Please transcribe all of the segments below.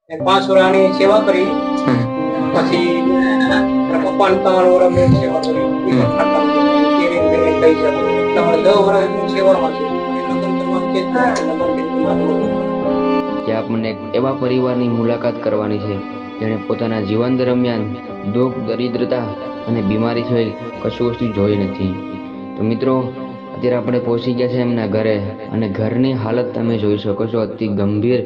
5 વર્ષની સેવા કરી પછી પપ્પાને 3 વર્ષ મેં સેવા કરી એ પણ ખાતા કહી શકો તમારે 10 વર્ષની સેવામાં છે લગ્ન તમારું કે કે આપણને એવા પરિવારની મુલાકાત કરવાની છે જેણે પોતાના જીવન દરમિયાન દુઃખ, દરિદ્રતા અને બીમારી થઈ કશું વસ્તુ જોઈ નથી. તો મિત્રો, અત્યારે આપણે પહોંચી ગયા છે એમના ઘરે અને ઘરની હાલત તમે જોઈ શકો છો, અતિ ગંભીર.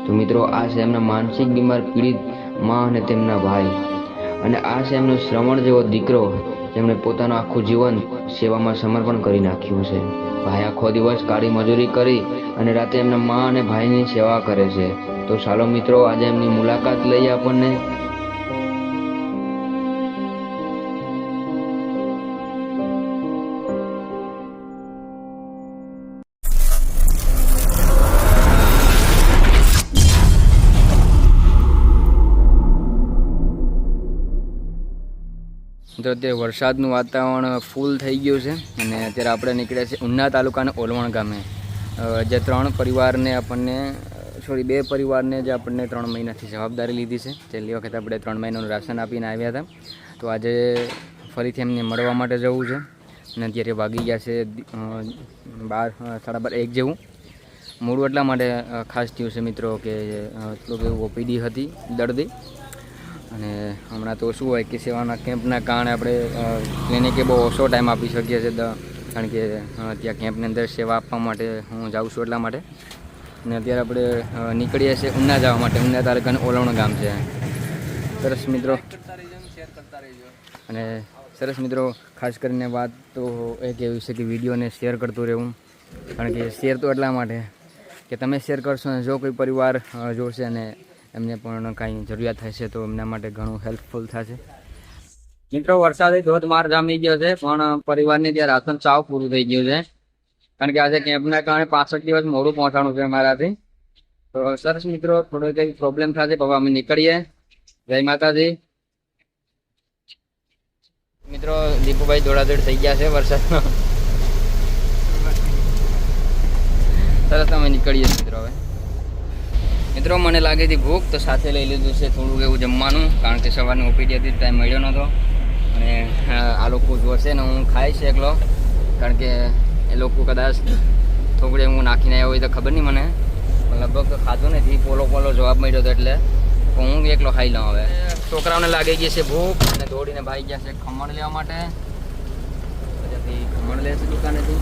તો મિત્રો, આ છે એમના માનસિક બીમાર પીડિત માં અને તેમના ભાઈ, અને આ છે એમનો શ્રવણ જેવો દીકરો જેમણે પોતાનું આખું જીવન સેવામાં સમર્પણ કરી નાખ્યું છે. ભાઈ આખો દિવસ કાળી મજૂરી કરી અને રાતે એમના માં અને ભાઈની સેવા કરે છે. તો ચાલો મિત્રો, આજે એમની મુલાકાત લઈએ આપણને. મિત્રો, અત્યારે વરસાદનું વાતાવરણ ફૂલ થઈ ગયું છે અને અત્યારે આપણે નીકળ્યા છીએ ઉના તાલુકાના ઓલવણ ગામે. જે 3 પરિવારને આપણને બે પરિવારને જે આપણને 3 મહિનાથી જવાબદારી લીધી છે. છેલ્લી વખત આપણે 3 મહિનાનું રાશન આપીને આવ્યા હતા. તો આજે ફરીથી એમને મળવા માટે જવું છે અને અત્યારે વાગી ગયા છે 12, 1:30 જેવું. મોડું એટલા માટે ખાસ થયું છે મિત્રો કે થોડુંક એવું ઓપીડી હતી દર્દી, અને હમણાં તો શું હોય કે સેવાના કેમ્પના કારણે આપણે ક્લિનિકે બહુ ઓછો ટાઈમ આપી શકીએ છીએ, કારણ કે ત્યાં કેમ્પની અંદર સેવા આપવા માટે હું જાઉં છું એટલા માટે. અને અત્યારે આપણે નીકળીએ છીએ ઉના જવા માટે. ઉના તાલુકાનું ઓલવણ ગામ છે. સરસ મિત્રો, અને સરસ મિત્રો, ખાસ કરીને વાત તો એ કહેવી છે કે વિડીયોને શેર કરતું રહેવું, કારણ કે શેર તો એટલા માટે કે તમે શેર કરશો અને જો કોઈ પરિવાર જોશે અને એમને પણ કાંઈ જરૂરિયાત થશે તો એમના માટે ઘણું હેલ્પફુલ થશે. મિત્રો, વરસાદ ધોધમાર જામી ગયો છે, પણ પરિવારને ત્યાં રાશન ચાવ પૂરું થઈ ગયું છે, કારણ કે આજે કેમ્પના કારણે 65 દિવસ મોડું પહોંચાડવું છે મારાથી. તો સરસ મિત્રો, થોડો કંઈ પ્રોબ્લેમ થશે બાબા, અમે નીકળીએ. જય માતાજી. મિત્રો, દીપુભાઈ દોડાદોડ થઈ ગયા છે વરસાદમાં. સરસ, અમે નીકળીએ મિત્રો. હવે મિત્રો, મને લાગે છે ભૂખ, તો સાથે લઈ લીધું છે થોડુંક એવું જમવાનું, કારણ કે સવારની ઓપીડી હતી, ટાઈમ મળ્યો નહોતો. અને આ લોકો જોશે ને હું ખાઈશ એકલો, કારણ કે એ લોકો કદાચ થોડું હું નાખીને આવ્યો હોય તો ખબર નહીં મને, લગભગ તો ખાધું નથી. પોલો જવાબ મળ્યો હતો એટલે હું એકલો ખાઈ લઉં. હવે છોકરાઓને લાગી ગઈ છે ભૂખ અને દોડીને ભાઈ ગયા છે ખમણ લેવા માટે. પછી ખમણ લેશે દુકાનેથી.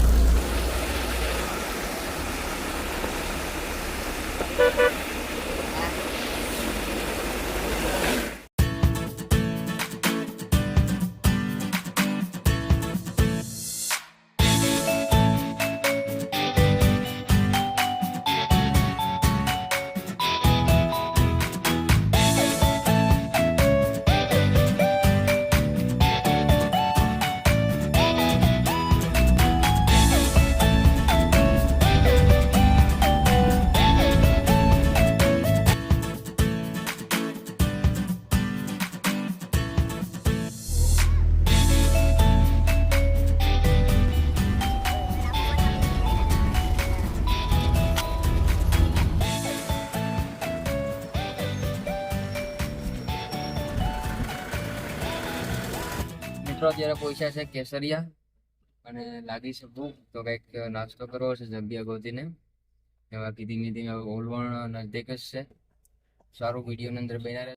અત્યારે પૈસા છે કેસરિયા અને લાગી છે ભૂખ, તો કંઈક નાસ્તો કરવો છે જગ્યા ગોતીને. બાકી ધીમે ધીમે ઓલવણ નજદીક જ છે. સારું, વિડીયોની અંદર બન્યા રહે.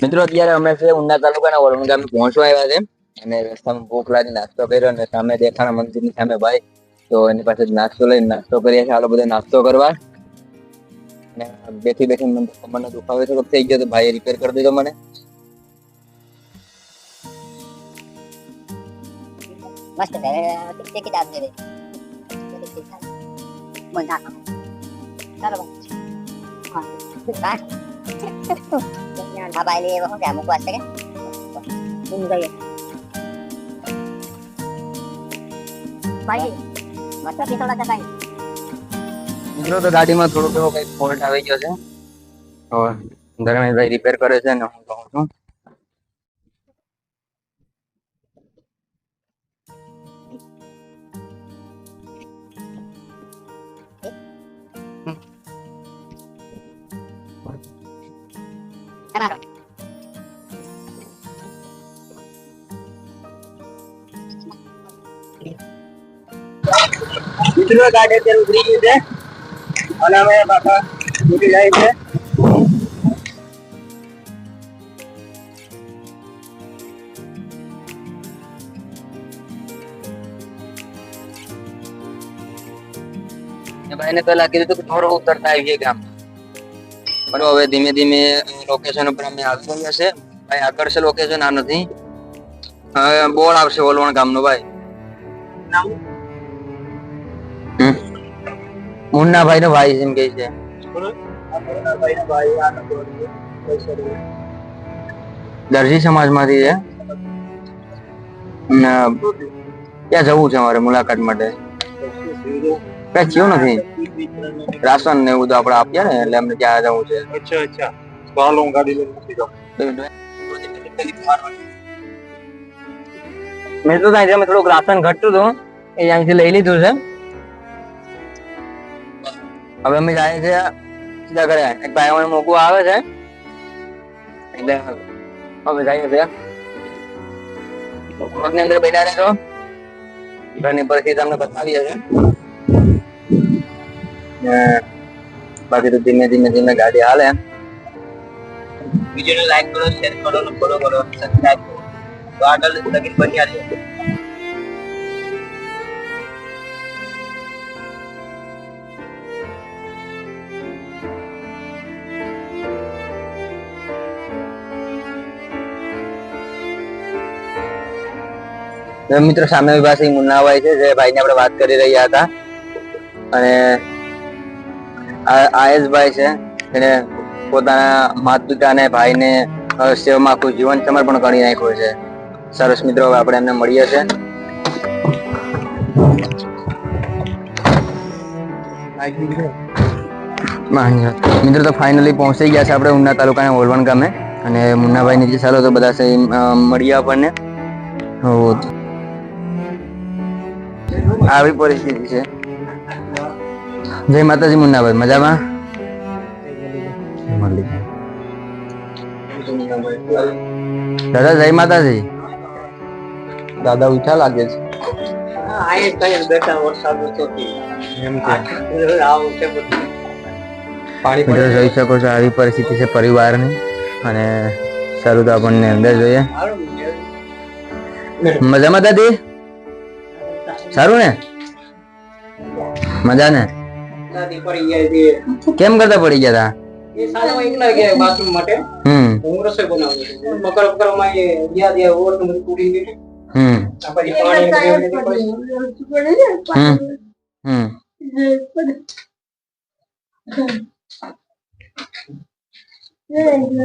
મિત્રો અત્યારે અમે છે ઉના તાલુકાના વલણ ગામે પહોંચવા આવ્યા છે અને રસ્તામાં ભૂખ લાગી નાસ્તો કર્યો અને સામે દેખાણા મંદિરની સામે ભાઈ તો એની પાસે નાસ્તો લઈને નાસ્તો કરીએ છીએ. આલો બધો નાસ્તો કરવા અને બેઠી બેઠી મને દુખાવે છે થઈ ગયો તો ભાઈ રિપેર કરી દીધો મને. મસ્ત છે ટિકિટ આપી દે મન ના ચાલો હા આ બાઈ લે હું કે અમુક વાસ્તે કે હું ગઈ ભાઈ મસ્ત પીતોડા ચકાઈ મિત્રો તો ગાડીમાં થોડુંક એવો કઈક ફોલ્ટ આવી ગયો છે તો ધર્મેશભાઈ રિપેર કરે છે ને હું કહું છું. મિત્રો ગાડી અત્યારે ઉતરી ગઈ છે અને અમે પાછા ઉતરી જાય છે. ભાઈને પેલા કીધું હતું કે થોડો ઉતરતા આવીએ ગામ પણ હવે ધીમે ધીમે લોકેશન ઉપર અમે આવી ગયા છે. ભાઈ આગળ છે લોકેશન આ નથી બોર્ડ આવશે ઓલવણ ગામનો ભાઈ. મુન્નાભાઈ નો ભાઈ એમ કે છે. દરજી સમાજ માંથી છે. ક્યાં જવું છે અમારે મુલાકાત માટે? કઈ થયું નથી. રાશન ને એવું તો આપડે આપીએ ને એટલે અમને ત્યાં જવું છે. અચ્છા ચાલો હું ગાડી લઈને મૂકી દઉં. મેં તો ત્યાં અમે થોડુંક રાશન ઘટતું હતું એ અહીંથી લઈ લીધું છે. હવે અમે જાય છે સીધા ઘરે. એક ભાઈ અમને મૂકવા આવે છે એટલે અમે જઈએ છીએ. ઘરની અંદર બેઠા રહેજો. ઘરની પરિસ્થિતિ તમને બતાવીએ છીએ. બાકી તો ધીમે ધીમે ગાડી હાલે. વિડીયોને લાઈક કરો, શેર કરો અને ફોલો કરો, સબસ્ક્રાઇબ કરો તો આગળ લગીન બન્યા રહેજો. મિત્રો સામે પાસે મુન્નાભાઈ છે જે ભાઈને આપણે વાત કરી રહ્યા હતા અને આયેશભાઈ છે એને પોતાના માતા પિતા અને ભાઈને સેવામાં આખું જીવન સમર્પણ કરી નાખ્યું છે. સરસ મિત્રો હવે આપણે એમને મળીએ છીએ. મિત્રો તો ફાઇનલી પહોંચી ગયા છે આપણે ઉના તાલુકાના ઓલવણ ગામે અને મુન્નાભાઈ નીચે ચાલો તો બધા મળીએ આપણને. આવી પરિસ્થિતિ છે. જય માતાજી મુન્નાભાઈ, મજામાં? દાદા જય માતાજી. દાદા ઉઠા લાગે છે. મિત્રો જોઈ શકો છો આવી પરિસ્થિતિ છે પરિવારની અને સારું તો આપણને અંદર જોઈએ. મજામાં દાદી? સારું ને? મજા ને? કેમ કરતા પડી ગયા હતા? એ સાલા એકલા ગયા બાથરૂમ માટે. હું રસોઈ બનાવું છું. મકર મકરમાં એ યાદ યાદ ઓર તો બધું તૂટી ગયું. પછી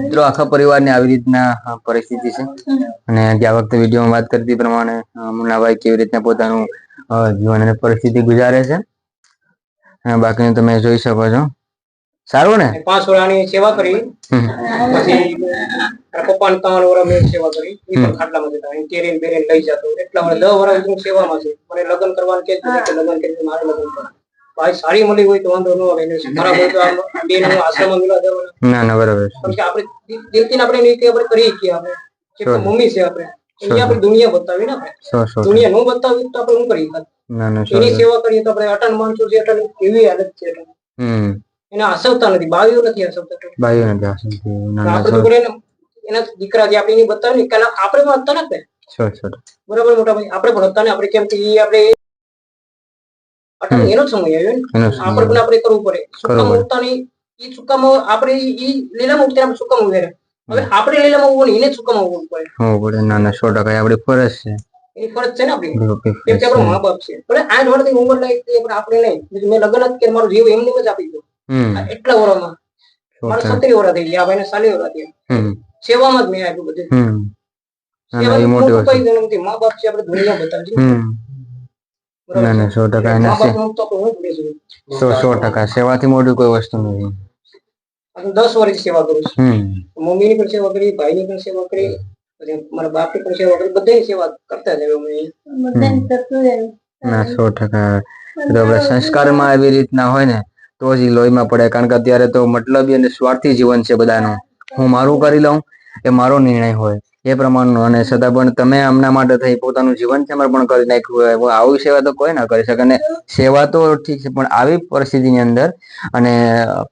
મિત્રો આખા પરિવારની આવી રીતના પરિસ્થિતિ છે અને ગયા વખતે વિડીયોમાં વાત કરતી પ્રમાણે મુન્નાભાઈ કેવી રીતના પોતાનું જીવન અને પરિસ્થિતિ ગુજારે છે બાકીનું તમે જોઈ શકો છો. સારું ને? 5 વર્ષની સેવા કરી પછી પપ્પાને 3 વર્ષ મેં સેવા કરી. એ પણ ખાટલામાં જતા અહીં કેરીન બેરીન લઈ જતો. એટલા મને 10 વર્ષ હું સેવામાં છે. મને લગ્ન કરવાનું કે લગ્ન કરી મારે લગ્ન કરવા ભાઈ સારી મળી હોય તો વાંધો ન આવે ને ખરાબ હોય તો બેન આશ્રમમાં મિલા જવાનું. ના ના બરાબર. કારણ કે આપણે દિલથી આપણે નીતિ આપણે કરી કે આપણે કે મમ્મી છે આપણે એ આપણે દુનિયા બતાવી ને આપણે દુનિયા નો બતાવી તો આપણે શું કરી એની સેવા કરીએ તો આપણે અટન માણસો છે અટન કેવી હાલત છે એને આસવતા નથી બાવીઓ નથી આસવતા આપણે તો એના દીકરા જે આપણે એને બતાવે ને કાલે આપણે પણ હતા ને બરાબર મોટા ભાઈ આપણે પણ હતા ને આપણે કેમ કે એ આપણે એનો જ સમય આવ્યો ને આપણે પણ આપણે કરવું પડે સુકામ ઉગતાની એ સુકામ આપણે એ લીલામાં ઉગતા આપણે સુકામ ઉગે હવે આપણે લીલામાં ઉગવું એને સુકામ ઉગવું પડે ના ના 100% આપણી ફરજ છે એની ફરજ છે ને આપણી કેમ કે આપણો મા બાપ છે ભલે 8 વર્ષની ઉંમર લાયક પણ આપણે નહીં મેં લગ્ન જ કે મારો જીવ એમને જ આપી દો એટલા વર્ષમાં મારે 37 વર્ષ થઈ ગયા ભાઈને 40 વર્ષ થયા સેવામાં જ મેં આપ્યું બધું સેવા મોટું કઈ ગયું નથી મા બાપ છે આપણે દુનિયા બતાવજો ના ના 100% મા બાપ નું તો હું ભૂલી છું 100% સેવાથી મોટી કોઈ વસ્તુ નથી 10 વર્ષથી સેવા કરું છું મમ્મીની પણ સેવા કરી ભાઈની પણ સેવા કરી પછી મારા બાપની પણ સેવા કરી બધાની સેવા કરતા જ ના 100% તો આપણા સંસ્કારમાં એવી રીતના હોય ને તો જ લોહીમાં પડે કારણ કે અત્યારે તો મતલબી અને સ્વાર્થી જીવન છે બધાનું હું મારું કરી લઉં એ મારો નિર્ણય હોય એ પ્રમાણનો અને છતાં પણ તમે આમના માટે થઈ પોતાનું જીવન સમર્પણ કરી નાખ્યું હોય આવી સેવા તો કોઈ ના કરી શકે અને સેવા તો ઠીક છે પણ આવી પરિસ્થિતિની અંદર અને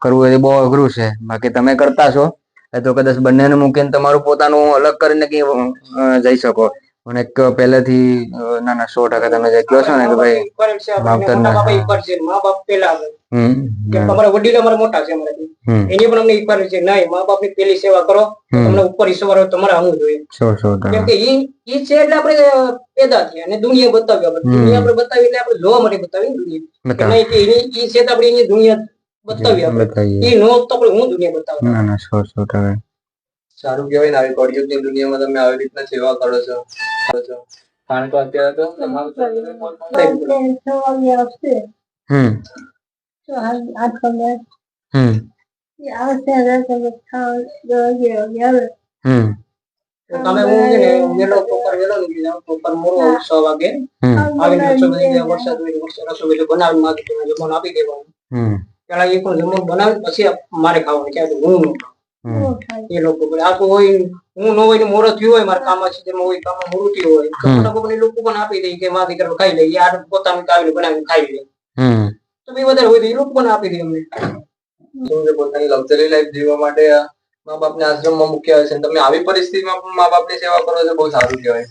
કરવું એ બહુ અઘરું છે બાકી તમે કરતા છો એ તો કદાચ બંનેને મૂકીને તમારું પોતાનું અલગ કરીને કઈ જઈ શકો પણ એક પહેલેથી ના ના 100% તમે જે કહો છો ને કે ભાઈ મા બાપ પેલા તમારા વડીલ અમારા મોટા છે અમારાથી એની પણ અમને ઈચ્છા છે નહીં મા બાપ ની પેલી સેવા કરો તમને ઉપર ઈશ્વર તમારે આવવું જોઈએ કેમ કે ઈ છે એટલે આપણે પેદા થયા અને દુનિયા બતાવી આપણે દુનિયા આપણે બતાવી એટલે આપણે જોવા માટે બતાવી દુનિયા નહીં કે એની ઈ છે તો આપણે એની દુનિયા બતાવી આપણે એ નો તો આપણે હું દુનિયા બતાવું ના ના 100% સારું કહેવાય ને આવી કળિયુગની દુનિયામાં તમે આવી રીતના સેવા કરો છો કારણ કે અત્યારે તો તમે હું છે ને વેલો પોકર વેલો નીકળી જાવ પોકર મોરો 6 વાગે આવીને રસોઈ બધી વરસાદ હોય રસોઈ બધું બનાવી માંગી તમે જમવાનું આપી દેવાનું પેલા એ પણ જમવાનું બનાવી પછી મારે ખાવાનું ક્યાં હું એ લોકો આ તો હોય હું ન હોય ને મોરો થયું હોય મારા કામ સીઝનમાં હોય કામ મોરું થયું હોય એ લોકો પણ આપી દે કે મારા દીકરા ખાઈ લે યાર પોતાનું આવીને બનાવીને ખાઈ લે તો બે વધારે હોય તો એ લોકો પણ આપી દે અમને પોતાની લક્ઝરી લાઈફ જીવવા માટે મા બાપને આશ્રમમાં મૂક્યા હોય છે તમે આવી પરિસ્થિતિમાં પણ મા બાપની સેવા કરો છો બહુ સારું કહેવાય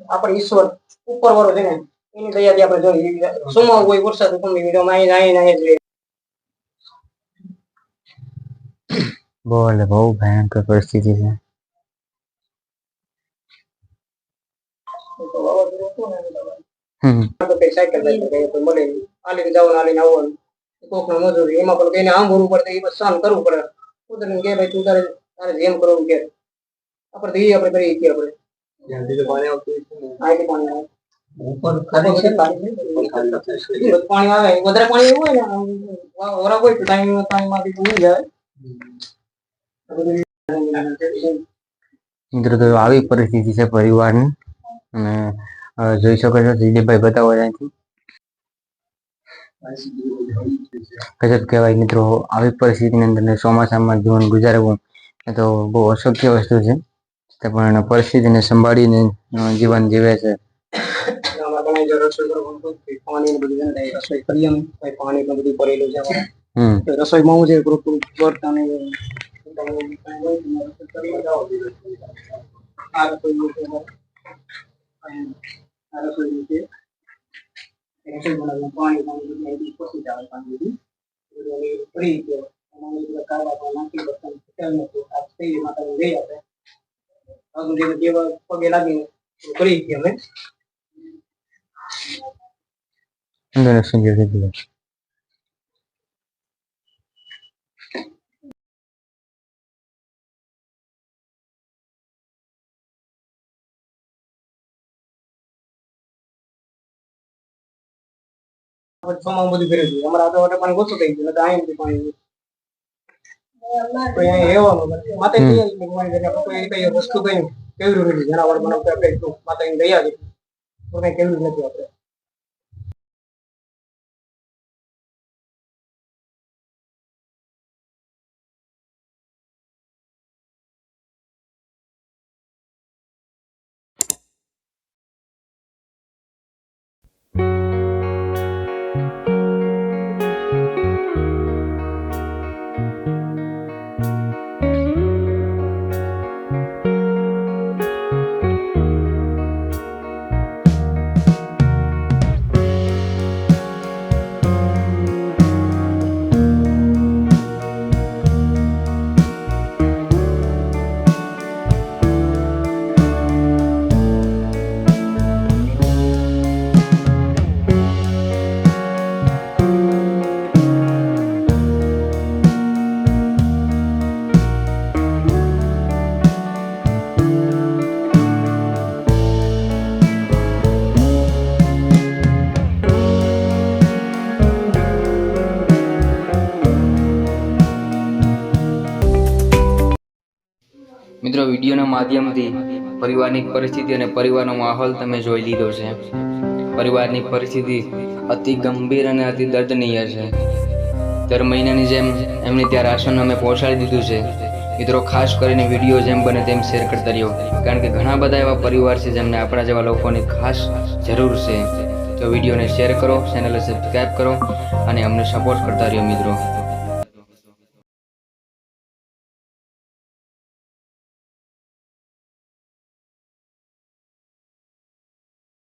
આપણે ઈશ્વર ઉપર વાળો છે ને એની દયાથી આપણે જોઈએ સોમાં હોય વરસાદ ગમે બોલે બહુ ભયંકર પરિસ્થિતિ છે સાયકલ મળે આલીને જવાનું આલીને આવવાનું કોક નો મજૂરી એમાં પણ કઈને આમ ભરવું પડે એ સહન કરવું પડે કુદરત કે ભાઈ તું તારે જેમ કરવું કે આપણે તો આપણે કરીએ છીએ આપણે જ્યાંથી તો પાણી આવતું આથી પાણી આવે ઉપર પાણી આવે વધારે પાણી એવું હોય ને ઓરા કોઈ ટાઈમમાંથી ભૂલી જાય મિત્રો તો આવી પરિસ્થિતિ છે પરિવારની અને જોઈ શકો છો દિલીપભાઈ બતાવો ત્યાંથી ગજબ કહેવાય મિત્રો આવી પરિસ્થિતિની અંદર ચોમાસામાં જીવન ગુજારવું એ તો બહુ અશક્ય વસ્તુ છે પણ પરિસ્થિતિને સંભાળીને જીવન જીવે છે પાણી બધું રસોઈ કરીએ પાણી પણ બધું ભરેલું છે રસોઈમાં હું છે બર્તન પગે લાગીને કરી અમે સોમાં બધું કરી દીધું અમારા તો પાણી ઓછું થઈ ગયું આયથી પાણી માતા કઈ વસ્તુ કઈ કેવું નથી જનાવર બનાવતા માતા ગયા છે કેવું નથી આપણે મિત્રો વિડીયોના માધ્યમથી પરિવારની પરિસ્થિતિ અને પરિવારનો માહોલ તમે જોઈ લીધો છે. પરિવારની પરિસ્થિતિ અતિ ગંભીર અને અતિ દર્દનીય છે. દર મહિનાની જેમ એમને ત્યાં રાશન અમે પહોંચાડી દીધું છે. મિત્રો ખાસ કરીને વિડીયો જેમ બને તેમ શેર કરતા રહ્યો, કારણ કે ઘણા બધા એવા પરિવાર છે જેમને આપણા જેવા લોકોની ખાસ જરૂર છે. તો વિડીયોને શેર કરો, ચેનલને સબસ્ક્રાઈબ કરો અને અમને સપોર્ટ કરતા રહ્યો મિત્રો.